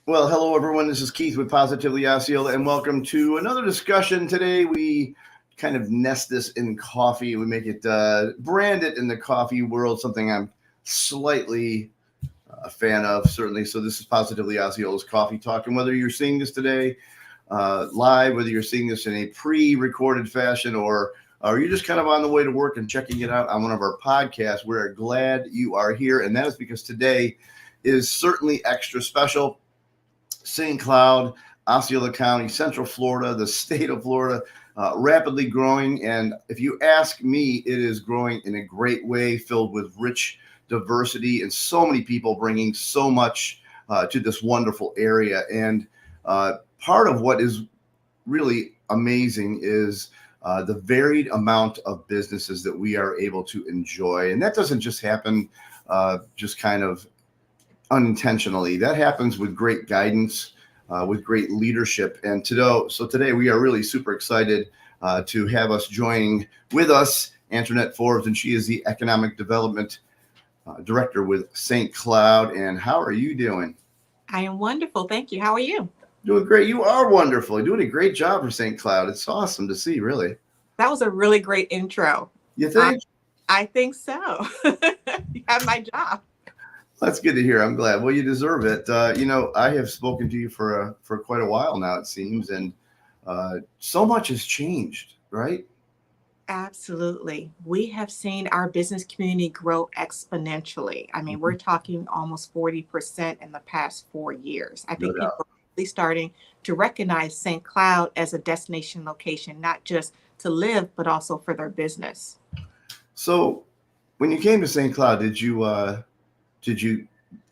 Well, hello everyone. This is Keith with Positively Osceola, and welcome to another discussion. Today we kind of nest this in coffee. We make it brand it in the coffee world, something I'm slightly a fan of, certainly. So this is Positively Osceola's Coffee Talk, and whether you're seeing this today live, whether you're seeing this in a pre-recorded fashion, or you're just kind of on the way to work and checking it out on one of our podcasts, we're glad you are here, and that is because today is certainly extra special. St. Cloud, Osceola County, Central Florida, the state of Florida, rapidly growing. And if you ask me, it is growing in a great way, filled with rich diversity and so many people bringing so much to this wonderful area. And part of what is really amazing is the varied amount of businesses that we are able to enjoy. And that doesn't just happen just kind of unintentionally. That happens with great guidance, with great leadership. And today we are really super excited to have us joining with us, Antranette Forbes, and she is the Economic Development Director with St. Cloud. And how are you doing? I am wonderful. Thank you. How are you? Doing great. You are wonderful. You're doing a great job for St. Cloud. It's awesome to see, really. That was a really great intro. You think? I think so. You have my job. That's good to hear. I'm glad. Well, you deserve it. I have spoken to you for quite a while now, it seems, and so much has changed, right? Absolutely. We have seen our business community grow exponentially. I mean, we're talking almost 40% in the past 4 years. I No think people doubt. are really starting to recognize St. Cloud as a destination location, not just to live, but also for their business. So, when you came to St. Cloud, did you?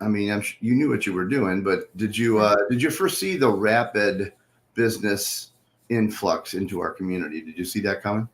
I mean, you knew what you were doing, but did you foresee the rapid business influx into our community? Did you see that coming?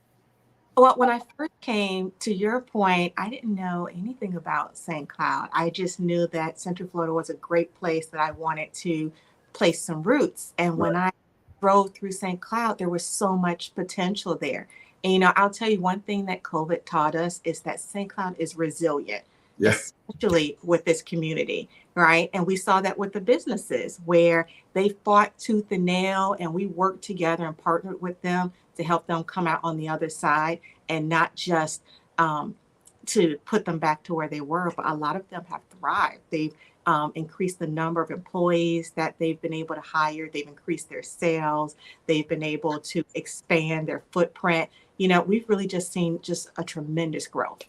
Well, when I first came, to your point, I didn't know anything about St. Cloud. I just knew that Central Florida was a great place that I wanted to place some roots. And when Right. I drove through St. Cloud, there was so much potential there. And, I'll tell you one thing that COVID taught us is that St. Cloud is resilient, Yeah. especially with this community, right? And we saw that with the businesses where they fought tooth and nail, and we worked together and partnered with them to help them come out on the other side, and not just to put them back to where they were, but a lot of them have thrived. They've increased the number of employees that they've been able to hire. They've increased their sales. They've been able to expand their footprint. We've really just seen just a tremendous growth.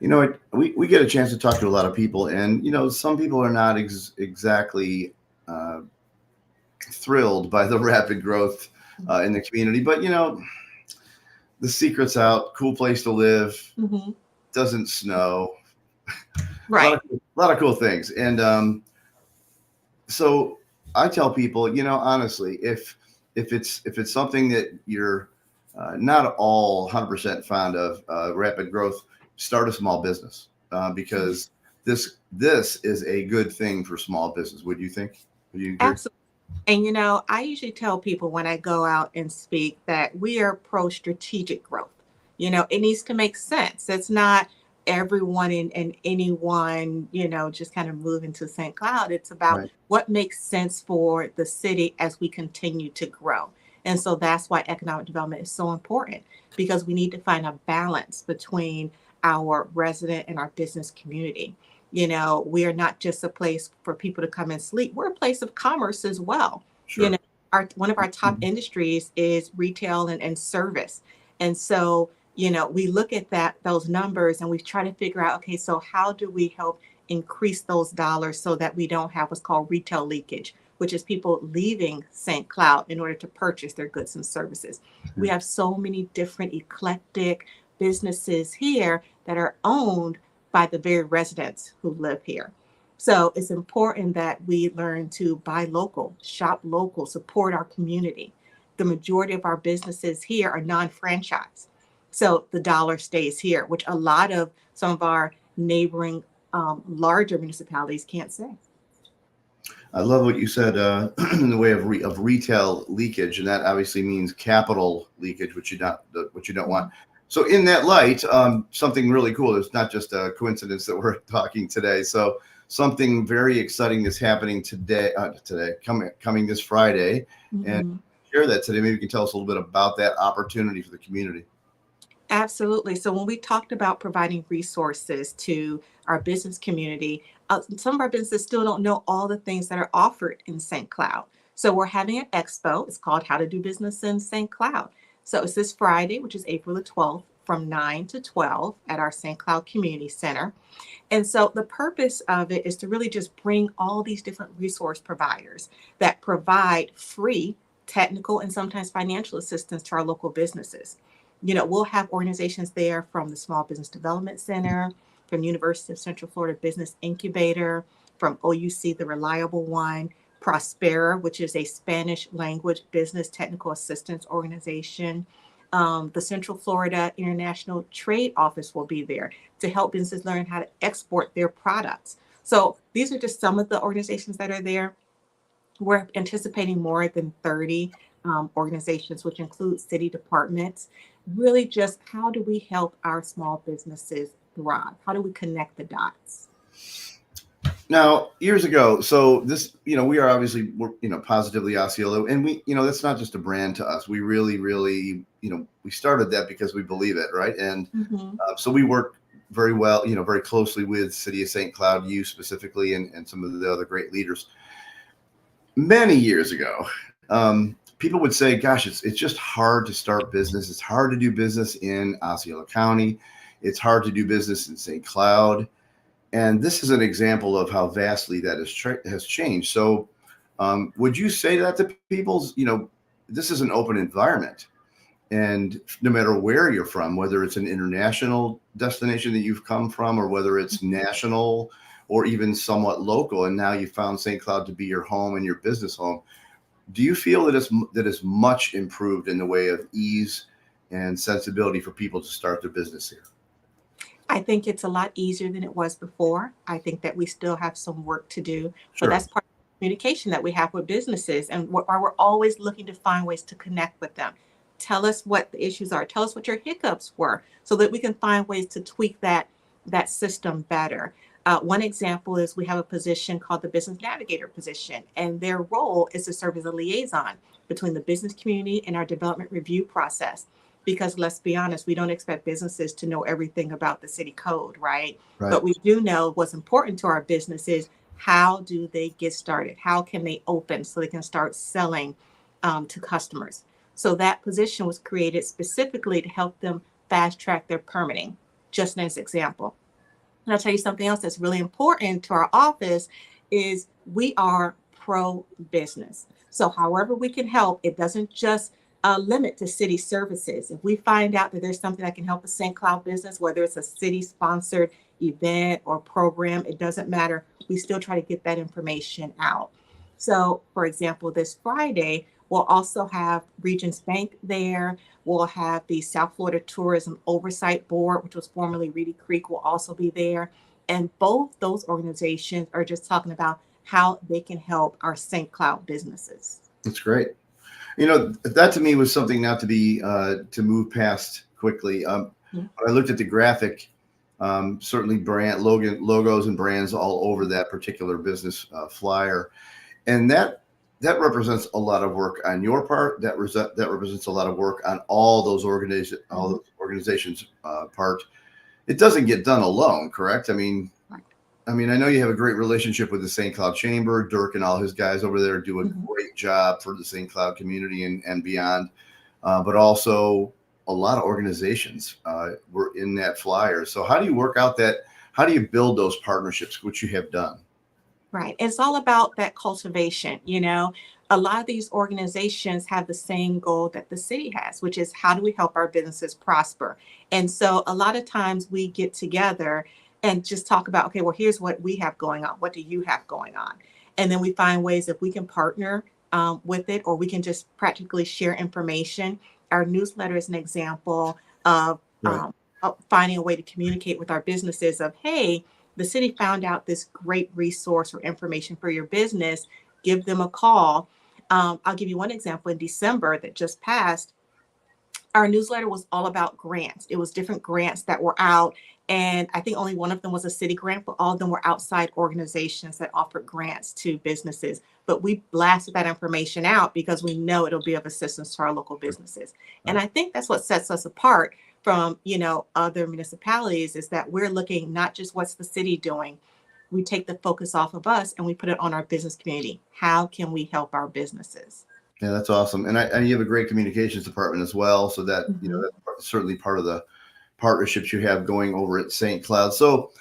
We get a chance to talk to a lot of people, and some people are not exactly thrilled by the rapid growth in the community. But the secret's out. Cool place to live. Mhm. Doesn't snow. Right. A lot of cool things. And so I tell people, honestly, if it's something that you're not all 100% fond of, rapid growth, start a small business because this is a good thing for small business. Would you think? Would you agree? Absolutely. And I usually tell people when I go out and speak that we are pro strategic growth. It needs to make sense. It's not everyone and anyone, just kind of moving to St. Cloud. It's about Right. what makes sense for the city as we continue to grow. And so that's why economic development is so important, because we need to find a balance between our resident and our business community. We are not just a place for people to come and sleep. We're a place of commerce as well. You Sure. know, one of our top industries is retail and service. And so, we look at those numbers and we try to figure out, okay, so how do we help increase those dollars so that we don't have what's called retail leakage, which is people leaving St. Cloud in order to purchase their goods and services. We have so many different eclectic businesses here that are owned by the very residents who live here. So it's important that we learn to buy local, shop local, support our community. The majority of our businesses here are non-franchise. So the dollar stays here, which a lot of some of our neighboring larger municipalities can't say. I love what you said in the way of retail leakage, and that obviously means capital leakage, which you don't want. So, in that light, something really cool. It's not just a coincidence that we're talking today. So something very exciting that's happening coming this Friday, and Mhm. share that today. Maybe you can tell us a little bit about that opportunity for the community. Absolutely. So when we talked about providing resources to our business community, some of our businesses still don't know all the things that are offered in St. Cloud. So we're having an expo. It's called How to Do Business in St. Cloud. So it's this Friday, which is April the 12th, from 9 to 12 at our St. Cloud Community Center. And so the purpose of it is to really just bring all these different resource providers that provide free technical and sometimes financial assistance to our local businesses. We'll have organizations there from the Small Business Development Center, from University of Central Florida Business Incubator, from OUC, the Reliable One, Prospera, which is a Spanish language business technical assistance organization. The Central Florida International Trade Office will be there to help businesses learn how to export their products. So these are just some of the organizations that are there. We're anticipating more than 30 organizations, which include city departments. Really, just how do we help our small businesses thrive? How do we connect the dots? Now, years ago, so this, we are obviously, Positively Osceola, and that's not just a brand to us. We really, really, we started that because we believe it, right? And Mm-hmm. so we work very well, very closely with City of St. Cloud, you specifically, and some of the other great leaders. Many years ago, people would say, gosh, it's just hard to start business. It's hard to do business in Osceola County. It's hard to do business in St. Cloud. And this is an example of how vastly that has changed. So would you say that to people? This is an open environment. And no matter where you're from, whether it's an international destination that you've come from, or whether it's national or even somewhat local, and now you found St. Cloud to be your home and your business home, do you feel that it's much improved in the way of ease and sensibility for people to start their business here? I think it's a lot easier than it was before. I think that we still have some work to do, but Sure. that's part of the communication that we have with businesses, and why we're always looking to find ways to connect with them. Tell us what the issues are. Tell us what your hiccups were, so that we can find ways to tweak that system better. One example is we have a position called the Business Navigator position, and their role is to serve as a liaison between the business community and our development review process. Because let's be honest, we don't expect businesses to know everything about the city code, right? Right. But we do know what's important to our businesses. How do they get started? How can they open so they can start selling to customers? So that position was created specifically to help them fast track their permitting, just as an example. And I'll tell you something else that's really important to our office is we are pro business. So however we can help, it doesn't just limit to city services. If we find out that there's something that can help a St. Cloud business, whether it's a city sponsored event or program, it doesn't matter. We still try to get that information out. So for example, this Friday, we'll also have Regions Bank there. We'll have the South Florida Tourism Oversight Board, which was formerly Reedy Creek, will also be there. And both those organizations are just talking about how they can help our St. Cloud businesses. That's great. That to me was something not to be to move past quickly. Mhm. When I looked at the graphic, certainly brand logos and brands all over that particular business flyer, and that represents a lot of work on your part. That represents a lot of work on all those organizations part. It doesn't get done alone, correct? Right. I know you have a great relationship with the St. Cloud Chamber. Dirk and all his guys over there do a Mhm. great job for the St. Cloud community and beyond. But also a lot of organizations were in that flyer. So how do you work out that? How do you build those partnerships, which you have done? Right. It's all about that cultivation. A lot of these organizations have the same goal that the city has, which is how do we help our businesses prosper? And so a lot of times we get together and just talk about, okay, well, here's what we have going on. What do you have going on? And then we find ways if we can partner with it, or we can just practically share information. Our newsletter is an example Right. of finding a way to communicate with our businesses of, hey, the city found out this great resource or information for your business, give them a call. I'll give you one example. In December that just passed, Our newsletter was all about grants. It was different grants that were out. And I think only one of them was a city grant, but all of them were outside organizations that offered grants to businesses. But we blasted that information out because we know it'll be of assistance to our local businesses. And I think that's what sets us apart from, other municipalities, is that we're looking not just what's the city doing. We take the focus off of us and we put it on our business community. How can we help our businesses? Yeah, that's awesome. And you have a great communications department as well. So that, Mhm. that's certainly part of the partnerships you have going over at St. Cloud. So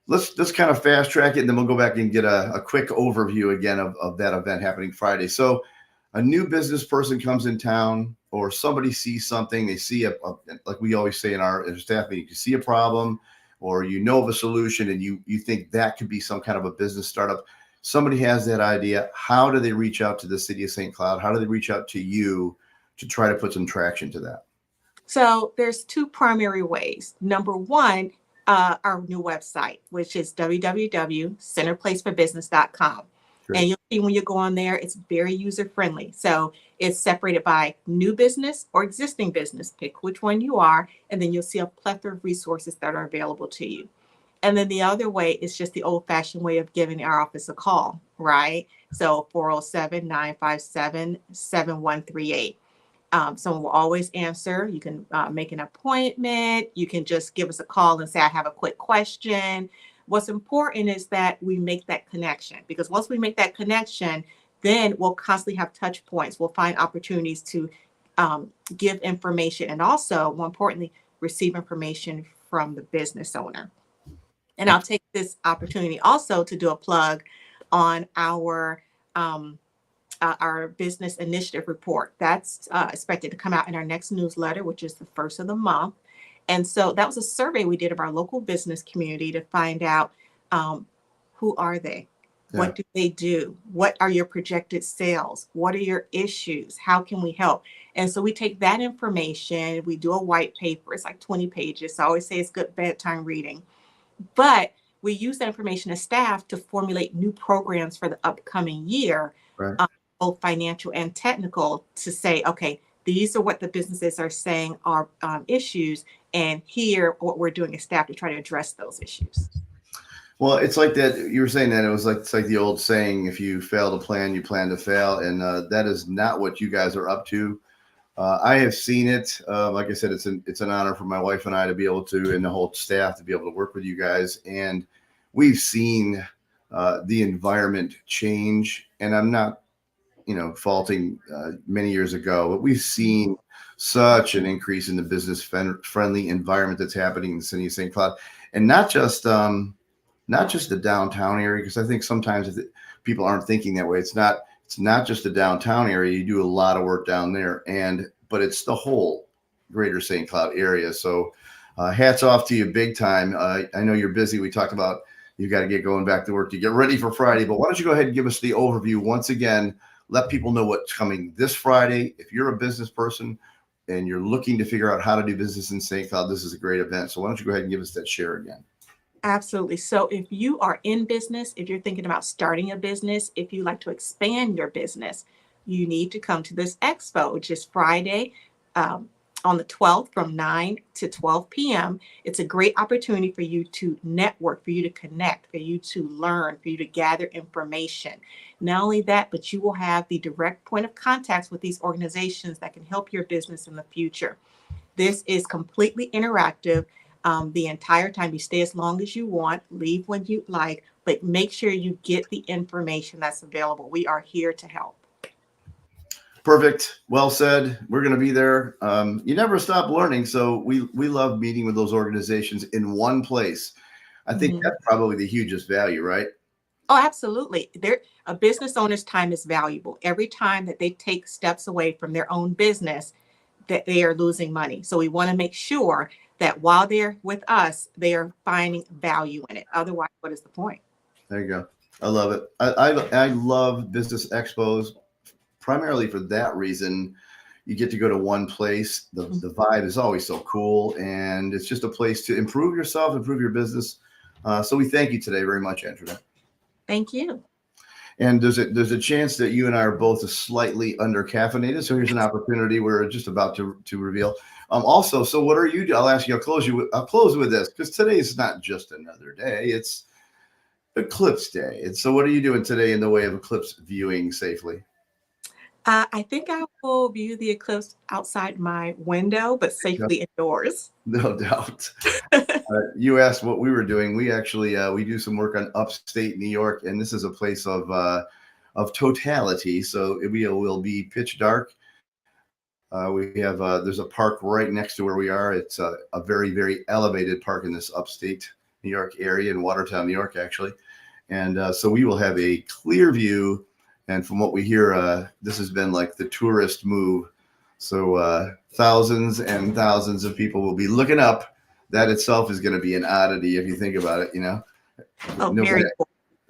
let's kind of fast track it, and then we'll go back and get a quick overview again of that event happening Friday. So a new business person comes in town, or somebody sees something, they see like we always say in our staff meeting, you see a problem or of a solution, and you think that could be some kind of a business startup. Somebody has that idea. How do they reach out to the city of St. Cloud? How do they reach out to you to try to put some traction to that? So there's two primary ways. Number one, our new website, which is www.centerplaceforbusiness.com. Great. And you'll see when you go on there, it's very user friendly. So it's separated by new business or existing business. Pick which one you are, and then you'll see a plethora of resources that are available to you. And then the other way is just the old fashioned way of giving our office a call, right? So 407-957-7138. Someone will always answer. You can make an appointment. You can just give us a call and say, I have a quick question. What's important is that we make that connection, because once we make that connection, then we'll constantly have touch points. We'll find opportunities to give information, and also, more importantly, receive information from the business owner. And I'll take this opportunity also to do a plug on our business initiative report. That's expected to come out in our next newsletter, which is the first of the month. And so that was a survey we did of our local business community to find out who are they? Yeah. What do they do? What are your projected sales? What are your issues? How can we help? And so we take that information, we do a white paper. It's like 20 pages. So I always say it's good bedtime reading. But we use that information as staff to formulate new programs for the upcoming year, Right. both financial and technical, to say, okay, these are what the businesses are saying are issues, and here what we're doing as staff to try to address those issues. Well, it's like that. You were saying that it's like the old saying: if you fail to plan, you plan to fail, and that is not what you guys are up to. I have seen it. Like I said, it's an honor for my wife and I to be able to, and the whole staff, to be able to work with you guys. And we've seen the environment change. And I'm not, faulting many years ago, but we've seen such an increase in the business friendly environment that's happening in the city of St. Cloud, and not just the downtown area, because I think sometimes people aren't thinking that way. It's not just the downtown area. You do a lot of work down there, but it's the whole greater St. Cloud area. So hats off to you big time. I know you're busy. We talked about you got to get going back to work to get ready for Friday, but why don't you go ahead and give us the overview once again. Let people know what's coming this Friday. If you're a business person and you're looking to figure out how to do business in St. Cloud, this is a great event. So why don't you go ahead and give us that share again? Absolutely. So if you are in business, if you're thinking about starting a business, if you like to expand your business, you need to come to this expo, which is Friday on the 12th from 9 to 12 p.m. It's a great opportunity for you to network, for you to connect, for you to learn, for you to gather information. Not only that, but you will have the direct point of contacts with these organizations that can help your business in the future. This is completely interactive. The entire time. You stay as long as you want, leave when you like, but make sure you get the information that's available. We are here to help. Perfect. Well said. We're going to be there. You never stop learning. So we love meeting with those organizations in one place. I think that's probably the hugest value, right? Oh, absolutely. A business owner's time is valuable. Every time that they take steps away from their own business, that they are losing money. So we want to make sure that while they're with us, they are finding value in it. Otherwise, what is the point? There you go. I love it. I love business expos primarily for that reason. You get to go to one place. The vibe is always so cool, and it's just a place to improve yourself, improve your business. So we thank you today very much, Antranette. Thank you. And there's a chance that you and I are both slightly under caffeinated. So here's an opportunity we're just about to reveal. Also, so what are you doing? I'll ask you. I'll close with this, because today's not just another day. It's Eclipse Day. And so what are you doing today in the way of eclipse viewing safely? I think I will view the eclipse outside my window, but safely indoors. No doubt. You asked what we were doing. We actually we do some work on upstate New York, and this is a place of totality. So it will be pitch dark. We have there's a park right next to where we are. It's a very, very elevated park in this upstate New York area, in Watertown, New York, actually. And so we will have a clear view. And from what we hear, this has been like the tourist move. So thousands and thousands of people will be looking up. That itself is going to be an oddity if you think about it, you know. Oh, Nobody, very cool.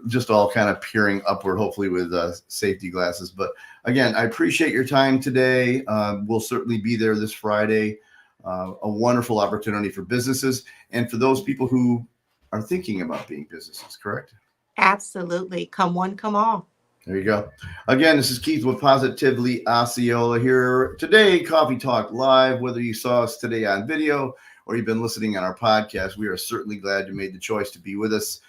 just all kind of peering upward, hopefully with safety glasses. But again, I appreciate your time today. We'll certainly be there this Friday. A wonderful opportunity for businesses and for those people who are thinking about being businesses, correct? Absolutely. Come one, come all. There you go. Again, this is Keith with Positively Osceola here today, Coffee Talk Live. Whether you saw us today on video or you've been listening on our podcast, we are certainly glad you made the choice to be with us,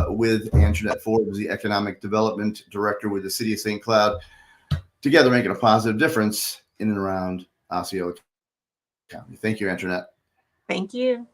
with Antranette Forbes, the Economic Development Director with the City of St. Cloud, together making a positive difference in and around Osceola County. Thank you, Antranette. Thank you.